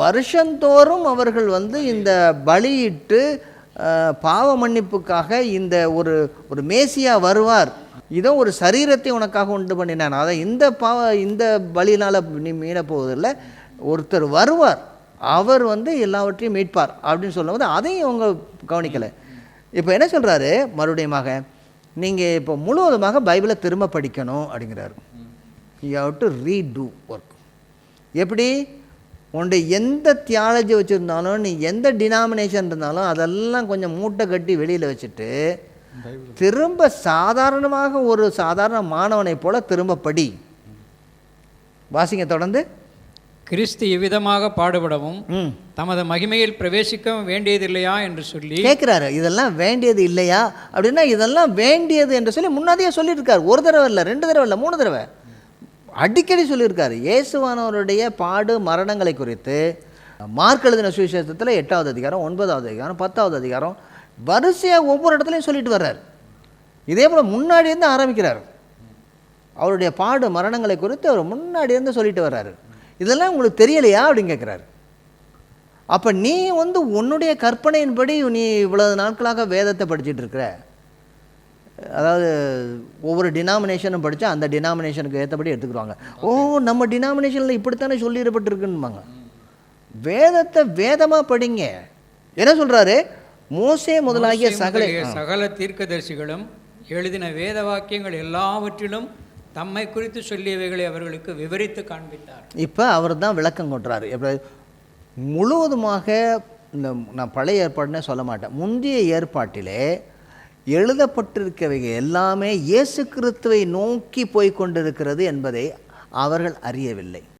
வருஷந்தோறும் அவர்கள் இந்த பலியிட்டு பாவ மன்னிப்புக்காக இந்த ஒரு மேசியா வருவார், இதோ ஒரு சரீரத்தை உனக்காக உண்டு பண்ணினான், அதை இந்த பலியினால் நீ மீள போவதில்லை, ஒருத்தர் வருவார், அவர் எல்லாவற்றையும் மீட்பார் அப்படின்னு சொல்லும்போது அதையும் அவங்க கவனிக்கலை. இப்போ என்ன சொல்கிறாரு மறுபடியுமாக, நீங்கள் இப்போ முழுவதுமாக பைபிளை திரும்ப படிக்கணும் அப்படிங்கிறாரு. You have to redo work. எப்படி உன்னுடைய எந்த தியாலஜி வச்சுருந்தாலும், நீ எந்த டினாமினேஷன் இருந்தாலும் அதெல்லாம் கொஞ்சம் மூட்டை கட்டி வெளியில் வச்சுட்டு திரும்ப சாதாரணமாக ஒரு சாதாரண மாணவனை போல திரும்ப படி. வாசிங்க தொடர்ந்து. கிறிஸ்து இவ்விதமாக பாடுபடவும் தமது மகிமையில் பிரவேசிக்க வேண்டியதில்லையா என்று சொல்லி கேட்குறாரு. இதெல்லாம் வேண்டியது இல்லையா அப்படின்னா, இதெல்லாம் வேண்டியது என்று சொல்லி முன்னாடியே சொல்லியிருக்காரு. ஒரு தடவை இல்லை, 2 தடவை இல்லை, 3 தடவை அடிக்கடி சொல்லியிருக்காரு. இயேசுவானவருடைய பாடு மரணங்களை குறித்து மார்க் எழுதின சுவிசேஷத்தில் 8வது அதிகாரம், 9வது அதிகாரம், 10வது அதிகாரம் வரிசையாக ஒவ்வொரு இடத்துலையும் சொல்லிட்டு வர்றார். இதே போல் முன்னாடி இருந்து ஆரம்பிக்கிறார். அவருடைய பாடு மரணங்களை குறித்து அவர் முன்னாடி இருந்து சொல்லிட்டு வர்றாரு. இதெல்லாம் உங்களுக்கு தெரியலையா அப்படின்னு கேட்குறாரு. அப்போ நீ உன்னுடைய கற்பனையின்படி நீ இவ்வளவு நாட்களாக வேதத்தை படிச்சுட்டு இருக்கிற, அதாவது ஒவ்வொரு டினாமினேஷனும் படித்தா அந்த டினாமினேஷனுக்கு ஏற்றபடி எடுத்துக்கிடுவாங்க. ஓ, நம்ம டினாமினேஷனில் இப்படித்தானே சொல்லிடப்பட்டிருக்குன்னுவாங்க. வேதத்தை வேதமாக படிங்க. என்ன சொல்கிறாரு? மோசே முதலாகிய சகல தீர்க்கதரிசிகளும் எழுதின வேத வாக்கியங்கள் எல்லாவற்றிலும் தம்மை குறித்து சொல்லியவைகளை அவர்களுக்கு விவரித்து காண்பித்தார். இப்போ அவர் தான் விளக்கம் கொண்டுறாரு. எப்படி முழுவதுமாக நான் பழைய ஏற்பாடுன்னே சொல்ல மாட்டேன், முந்தைய ஏற்பாட்டிலே எழுதப்பட்டிருக்கவைகள் எல்லாமே இயேசு கிறிஸ்துவை நோக்கி போய் கொண்டிருக்கிறது என்பதை அவர்கள் அறியவில்லை.